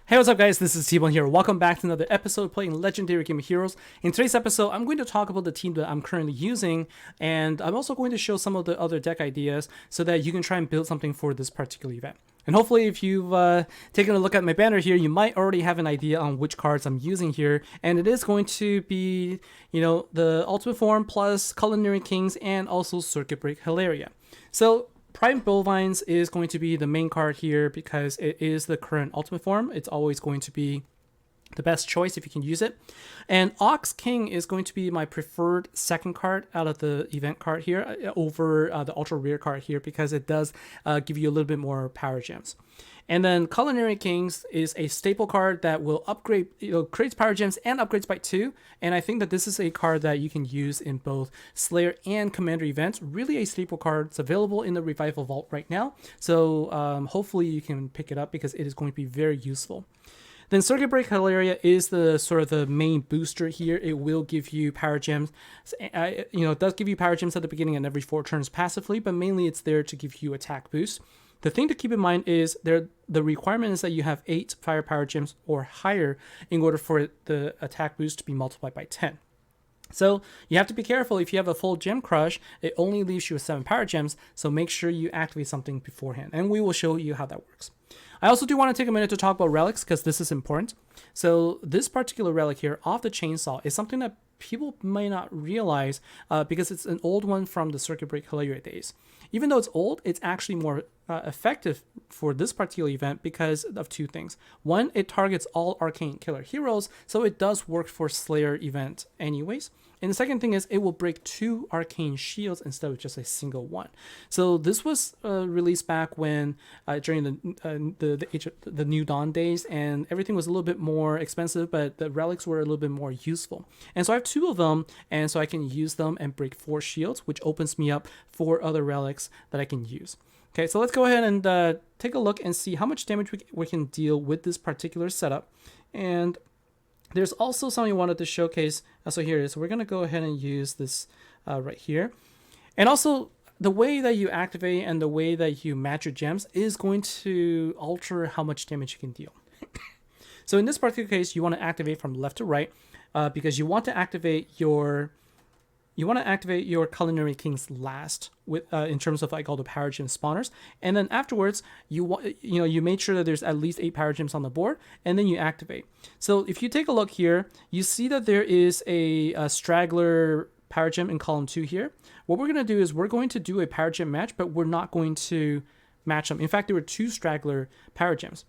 Hey, what's up guys, this is T-Bone here. Welcome back to another episode playing Legendary Game of Heroes. In today's episode, I'm going to talk about the team that I'm currently using, and I'm also going to show some of the other deck ideas so that you can try and build something for this particular event. And hopefully if you've taken a look at my banner here, you might already have an idea on which cards I'm using here, and it is going to be, the Ultimate Form plus Culinary Kings and also Circuit Break Hilaria. So Prime Bovines is going to be the main card here because it is the current ultimate form. It's always going to be the best choice if you can use it. And Ox King is going to be my preferred second card out of the event card here over the ultra rare card here because it does give you a little bit more power gems. And then Culinary Kings is a staple card that will upgrade, creates power gems and upgrades by 2. And I think that this is a card that you can use in both Slayer and Commander events. Really a staple card. It's available in the Revival Vault right now. So hopefully you can pick it up because it is going to be very useful. Then Circuit Break Hilaria is the sort of the main booster here. It will give you power gems. It does give you power gems at the beginning and every 4 turns passively, but mainly it's there to give you attack boost. The thing to keep in mind is the requirement is that you have 8 firepower gems or higher in order for the attack boost to be multiplied by 10. So you have to be careful. If you have a full gem crush, it only leaves you with 7 power gems, so make sure you activate something beforehand, and we will show you how that works. I also do want to take a minute to talk about relics because this is important. So this particular relic here, Off the Chainsaw, is something that people may not realize because it's an old one from the Circuit Break Hilaria days. Even though it's old, it's actually more effective for this particular event because of 2 things. One, it targets all arcane killer heroes, so it does work for Slayer event anyways. And the second thing is it will break 2 arcane shields instead of just a single one. So this was released back when during the New Dawn days, and everything was a little bit more expensive, but the relics were a little bit more useful. And so I have 2 of them, and so I can use them and break 4 shields, which opens me up for other relics that I can use. Okay, so let's go ahead and take a look and see how much damage we can deal with this particular setup. And there's also something I wanted to showcase. So here it is. So we're going to go ahead and use this right here. And also, the way that you activate and the way that you match your gems is going to alter how much damage you can deal. So in this particular case, you want to activate from left to right because you want to activate your Culinary Kings last with in terms of like all the power gem spawners, and then afterwards you made sure that there's at least 8 power gems on the board, and then you activate. So if you take a look here, you see that there is a straggler power gem in column 2 here. What we're going to do is we're going to do a power gem match, but we're not going to match them. In fact, there were 2 straggler power gems.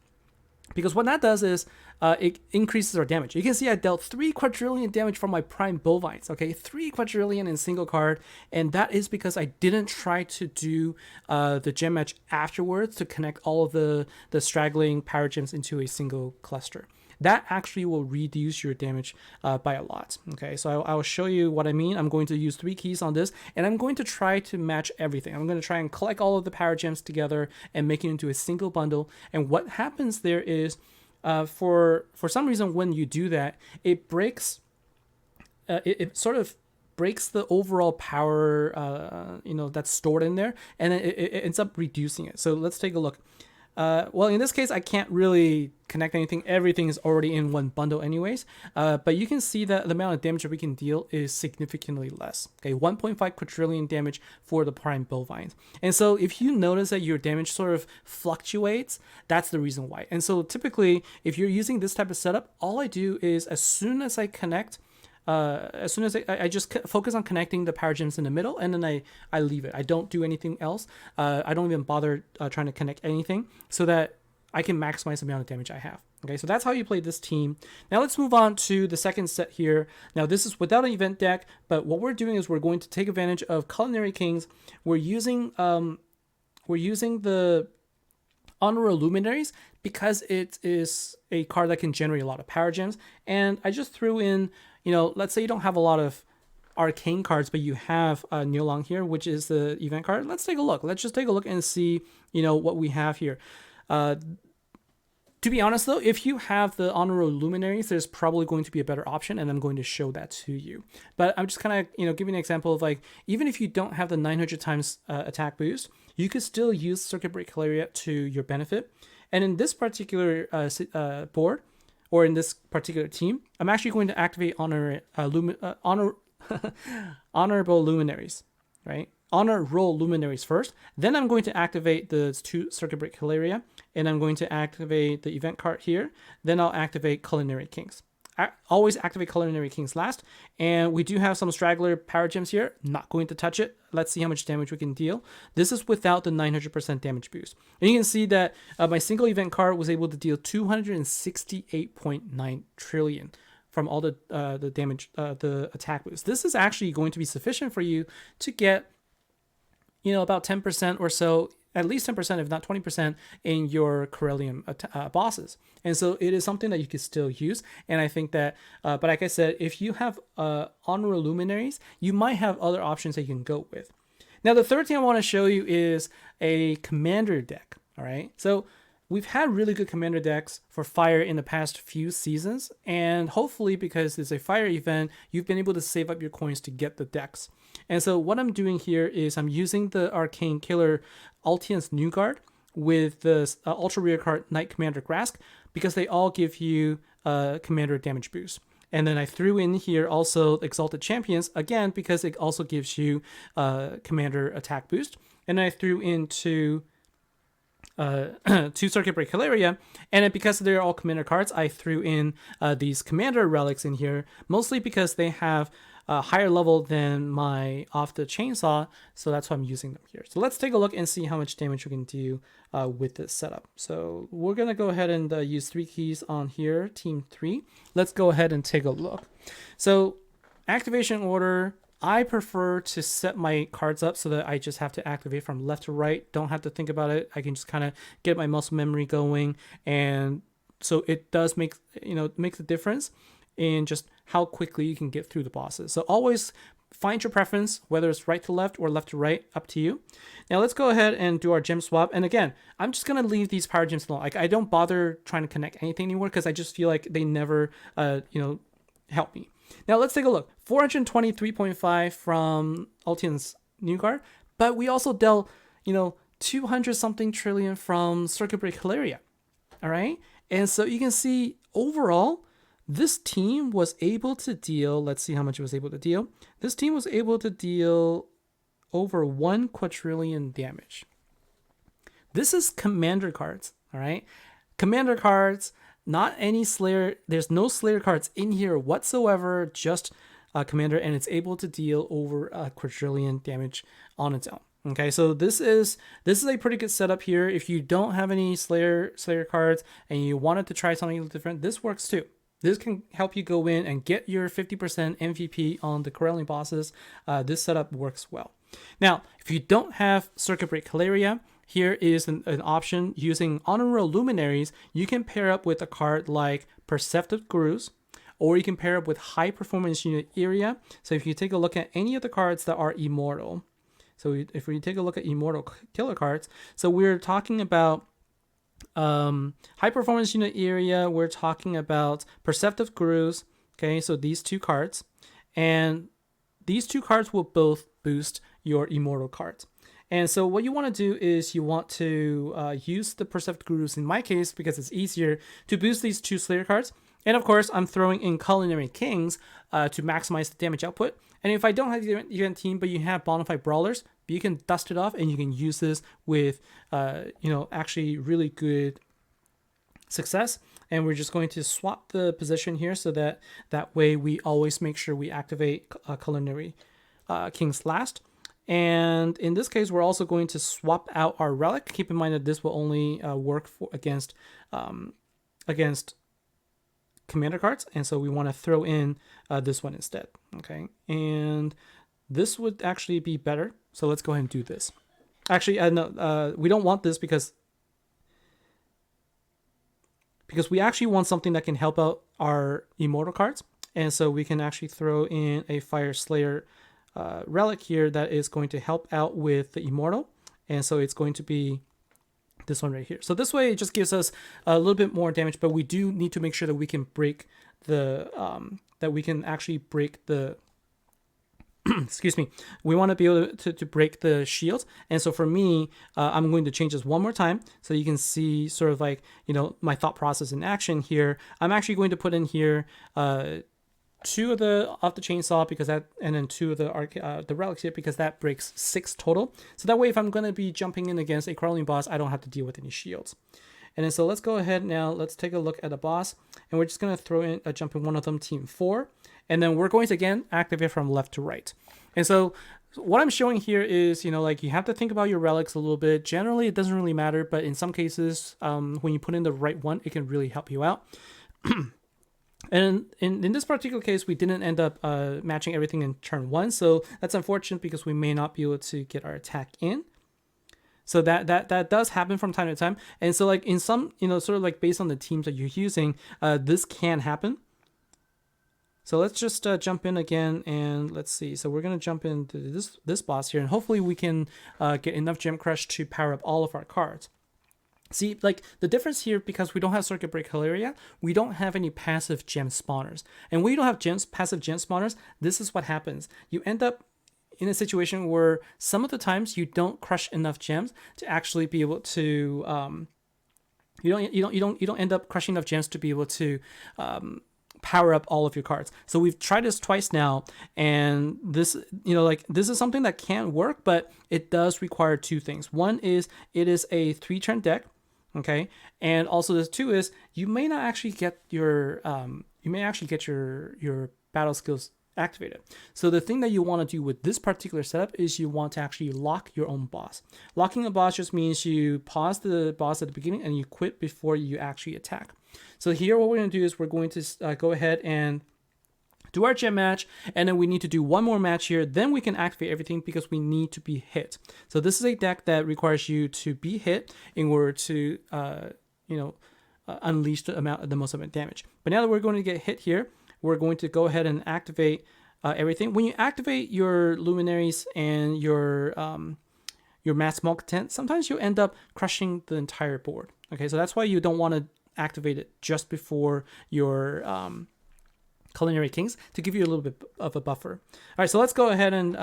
Because what that does is it increases our damage. You can see I dealt 3 quadrillion damage from my Prime Bovines, okay? 3 quadrillion in single card, and that is because I didn't try to do the gem match afterwards to connect all of the straggling power gems into a single cluster. That actually will reduce your damage by a lot. Okay, so I will show you what I mean. I'm going to use 3 keys on this, and I'm going to try to match everything. I'm going to try and collect all of the power gems together and make it into a single bundle. And what happens there is, for some reason, when you do that, it breaks. It sort of breaks the overall power, that's stored in there, and then it ends up reducing it. So let's take a look. Well, in this case, I can't really connect anything. Everything is already in one bundle anyways. But you can see that the amount of damage that we can deal is significantly less. Okay, 1.5 quadrillion damage for the Prime Bovines. And so if you notice that your damage sort of fluctuates, that's the reason why. And so typically, if you're using this type of setup, all I do is as soon as I connect, as soon as I just focus on connecting the power gems in the middle, and then I leave it. I don't do anything else. I don't even bother trying to connect anything so that I can maximize the amount of damage I have. Okay, so that's how you play this team. Now let's move on to the second set here. Now this is without an event deck, but what we're doing is we're going to take advantage of Culinary Kings. We're using the Honorable Luminaries because it is a card that can generate a lot of power gems. And I just threw in, let's say you don't have a lot of arcane cards, but you have Niulong here, which is the event card. Let's take a look. Let's just take a look and see, what we have here. To be honest though, if you have the Honorable Luminaries, there's probably going to be a better option, and I'm going to show that to you. But I'm just kind of, giving an example of like, even if you don't have the 900 times attack boost, you could still use Circuit Break Hilaria to your benefit. And in this particular board, or in this particular team, I'm actually going to activate honorable luminaries, right? Honor roll luminaries first. Then I'm going to activate the 2 circuit break Hilaria, and I'm going to activate the event card here. Then I'll activate Culinary Kings. Always activate Culinary Kings last. And we do have some straggler power gems here. Not going to touch it. Let's see how much damage we can deal. This is without the 900% damage boost. And you can see that my single event card was able to deal 268.9 trillion from all the damage, the attack boost. This is actually going to be sufficient for you to get, about 10% or so, at least 10%, if not 20%, in your Corellium bosses. And so it is something that you can still use. And I think that, but like I said, if you have honorable luminaries, you might have other options that you can go with. Now, the third thing I want to show you is a commander deck. All right. So we've had really good commander decks for fire in the past few seasons. And hopefully, because it's a fire event, you've been able to save up your coins to get the decks. And so what I'm doing here is I'm using the Arcane Killer Altian's New Guard with the Ultra Rare card Knight Commander Grask, because they all give you commander damage boost. And then I threw in here also Exalted Champions, again, because it also gives you commander attack boost. And I threw into 2 Circuit Break Hilaria, and then because they're all commander cards, I threw in these commander relics in here, mostly because they have a higher level than my Off the Chainsaw, so that's why I'm using them here. So let's take a look and see how much damage we can do with this setup. So we're gonna go ahead and use 3 keys on here, team 3. Let's go ahead and take a look. So activation order, I prefer to set my cards up so that I just have to activate from left to right. Don't have to think about it. I can just kind of get my muscle memory going. And so it does make, makes a difference in just how quickly you can get through the bosses. So always find your preference, whether it's right to left or left to right, up to you. Now let's go ahead and do our gem swap. And again, I'm just going to leave these power gems alone. Like, I don't bother trying to connect anything anymore because I just feel like they never, help me. Now let's take a look. 423.5 from Altian's New Guard, but we also dealt, 200 something trillion from Circuit Break Hilaria. All right. And so you can see overall, this team was able to deal, let's see how much it was able to deal. This team was able to deal over 1 quadrillion damage. This is commander cards. All right. Commander cards. Not any Slayer, there's no Slayer cards in here whatsoever, just Commander, and it's able to deal over a quadrillion damage on its own. Okay, so this is a pretty good setup here. If you don't have any Slayer cards and you wanted to try something different, this works too. This can help you go in and get your 50% MVP on the Corellium bosses. This setup works well. Now, if you don't have Circuit Break Hilaria, here is an option using honorable luminaries. You can pair up with a card like Perceptive Gurus, or you can pair up with High Performance Unit Area. So if you take a look at any of the cards that are immortal, so if we take a look at immortal killer cards, so we're talking about High Performance Unit Area, we're talking about Perceptive Gurus, okay, so these 2 cards, and these 2 cards will both boost your immortal cards. And so what you want to do is you want to use the Perceptive Gurus in my case because it's easier to boost these 2 Slayer cards. And of course, I'm throwing in Culinary Kings to maximize the damage output. And if I don't have the event team, but you have Bonafide Brawlers, you can dust it off and you can use this with, actually really good success. And we're just going to swap the position here so that way we always make sure we activate Culinary Kings last. And in this case, we're also going to swap out our relic. Keep in mind that this will only work against commander cards. And so we want to throw in this one instead. Okay. And this would actually be better. So let's go ahead and do this. Actually, no, we don't want this because we actually want something that can help out our immortal cards. And so we can actually throw in a Fire Slayer relic here that is going to help out with the immortal, and so it's going to be this one right here. So this way it just gives us a little bit more damage, but we do need to make sure that we can break the excuse me, we want to be able to break the shields. And so for me, I'm going to change this one more time so you can see sort of like, my thought process in action here. I'm actually going to put in here two of the chainsaw because that, and then two of the relics here because that breaks 6 total. So that way, if I'm going to be jumping in against a crawling boss, I don't have to deal with any shields. And then so let's go ahead now. Let's take a look at the boss, and we're just going to throw in a jump in one of them, team 4, and then we're going to again activate from left to right. And so what I'm showing here is, like you have to think about your relics a little bit. Generally, it doesn't really matter, but in some cases, when you put in the right one, it can really help you out. And in this particular case, we didn't end up matching everything in turn 1, so that's unfortunate because we may not be able to get our attack in. So that does happen from time to time. And so like in some, sort of like based on the teams that you're using, this can happen. So let's just jump in again and let's see. So we're going to jump into this boss here, and hopefully we can get enough Gem Crush to power up all of our cards. See, like the difference here, because we don't have Circuit Breaker area, we don't have any passive gem spawners. And when you don't have passive gem spawners, this is what happens. You end up in a situation where some of the times you don't crush enough gems to actually be able to you don't end up crushing enough gems to be able to power up all of your cards. So we've tried this twice now, and this this is something that can work, but it does require 2 things. One is it is a 3-turn deck, okay, and also the 2 is you may not actually get your your battle skills activated. So the thing that you want to do with this particular setup is you want to actually lock your own boss. Locking a boss just means you pause the boss at the beginning and you quit before you actually attack. So here what we're going to do is we're going to go ahead and do our gem match, and then we need to do one more match here, then we can activate everything because we need to be hit. So this is a deck that requires you to be hit in order to unleash the most amount of damage. But now that we're going to get hit here, we're going to go ahead and activate everything. When you activate your luminaries and your mass malcontent, sometimes you end up crushing the entire board. Okay, so that's why you don't want to activate it just before your Culinary Kings, to give you a little bit of a buffer. All right, so let's go ahead and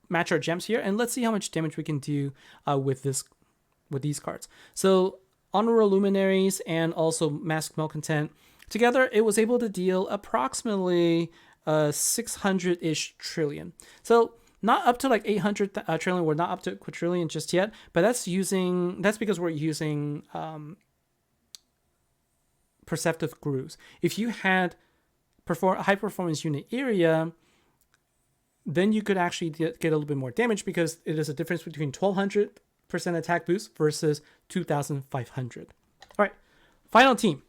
match our gems here, and let's see how much damage we can do with these cards. So Honorable Luminaries and also Masked Malcontent, together, it was able to deal approximately 600-ish trillion. So not up to like 800 trillion. We're not up to quadrillion just yet, but that's because we're using perceptive grooves. If you had high performance unit area, then you could actually get a little bit more damage because it is a difference between 1200% attack boost versus 2500. All right, final team.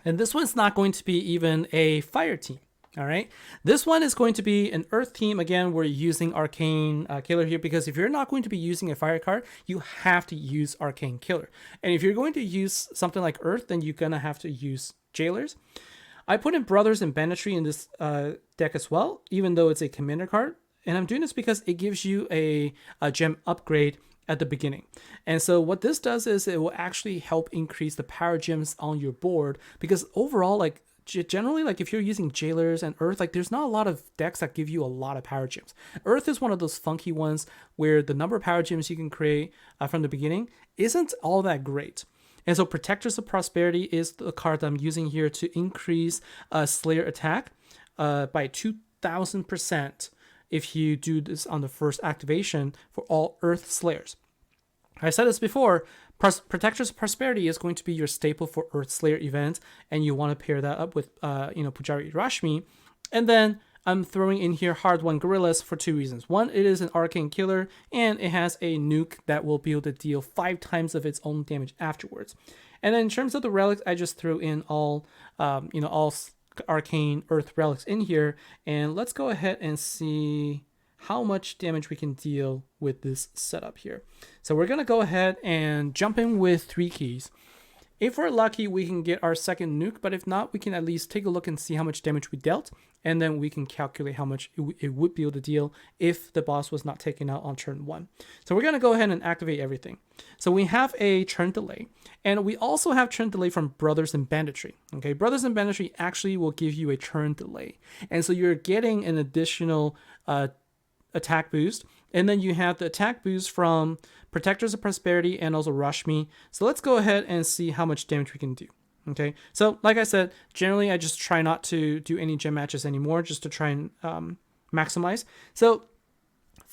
And this one's not going to be even a fire team, all right? This one is going to be an earth team. Again, we're using Arcane Killer here because if you're not going to be using a fire card, you have to use Arcane Killer. And if you're going to use something like earth, then you're going to have to use Jailers. I put in Brothers and Banditry in this deck as well, even though it's a commander card. And I'm doing this because it gives you a gem upgrade at the beginning. And so what this does is it will actually help increase the power gems on your board, because overall, like generally, like if you're using Jailers and Earth, like there's not a lot of decks that give you a lot of power gems. Earth is one of those funky ones where the number of power gems you can create from the beginning isn't all that great. And so Protectors of Prosperity is the card that I'm using here to increase Slayer attack by 2000% if you do this on the first activation for all Earth Slayers. I said this before, Protectors of Prosperity is going to be your staple for Earth Slayer events, and you want to pair that up with Pujari Rashmi. And then I'm throwing in here Hard Won Gorillas for 2 reasons. One, it is an Arcane Killer, and it has a nuke that will be able to deal 5 times of its own damage afterwards. And then in terms of the relics, I just threw in all Arcane Earth relics in here, and let's go ahead and see how much damage we can deal with this setup here. So we're gonna go ahead and jump in with 3 keys, If we're lucky, we can get our second nuke, but if not, we can at least take a look and see how much damage we dealt, and then we can calculate how much it would be able to deal if the boss was not taken out on turn 1. So we're going to go ahead and activate everything. So we have a turn delay, and we also have turn delay from Brothers in Banditry. Okay, Brothers in Banditry actually will give you a turn delay, and so you're getting an additional attack boost, and then you have the attack boost from Protectors of Prosperity and also Rush Me. So let's go ahead and see how much damage we can do. Okay, so like I said, generally I just try not to do any gem matches anymore, just to try and maximize. So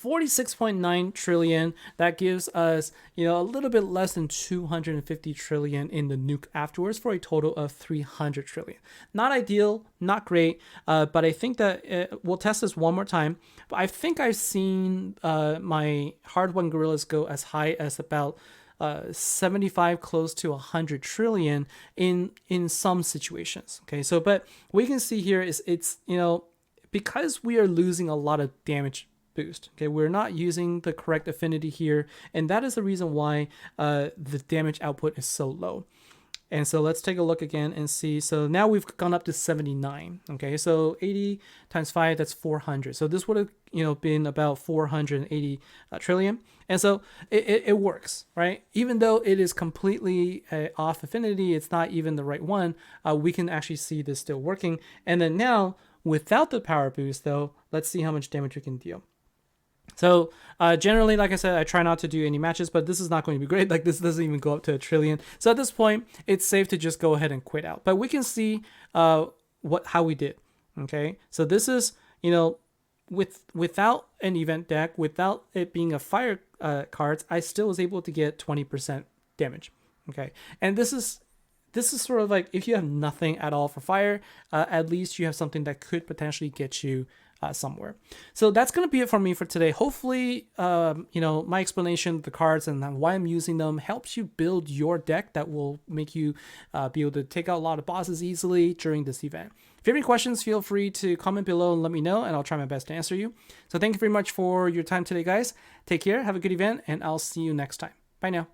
46.9 trillion, that gives us, a little bit less than 250 trillion in the nuke afterwards for a total of 300 trillion. Not ideal, not great, but I think that we'll test this one more time. But I think I've seen my hard-won gorillas go as high as about 75, close to 100 trillion in some situations. Okay, so but we can see here is it's, because we are losing a lot of damage boost. Okay, we're not using the correct affinity here, and that is the reason why the damage output is so low. And so let's take a look again and see. So now we've gone up to 79. Okay, so 80 times 5, that's 400. So this would have been about 480 trillion. And so it works, right? Even though it is completely off affinity, it's not even the right one, we can actually see this still working. And then now, without the power boost though, let's see how much damage we can deal. So generally, like I said, I try not to do any matches, but this is not going to be great. Like this doesn't even go up to 1 trillion. So at this point, it's safe to just go ahead and quit out. But we can see how we did. Okay, so this is without an event deck, without it being a fire cards, I still was able to get 20% damage. Okay, and this is sort of like if you have nothing at all for fire, at least you have something that could potentially get you somewhere. So that's going to be it for me for today. Hopefully, my explanation of the cards and why I'm using them helps you build your deck that will make you be able to take out a lot of bosses easily during this event. If you have any questions, feel free to comment below and let me know, and I'll try my best to answer you. So thank you very much for your time today, guys. Take care, have a good event, and I'll see you next time. Bye now.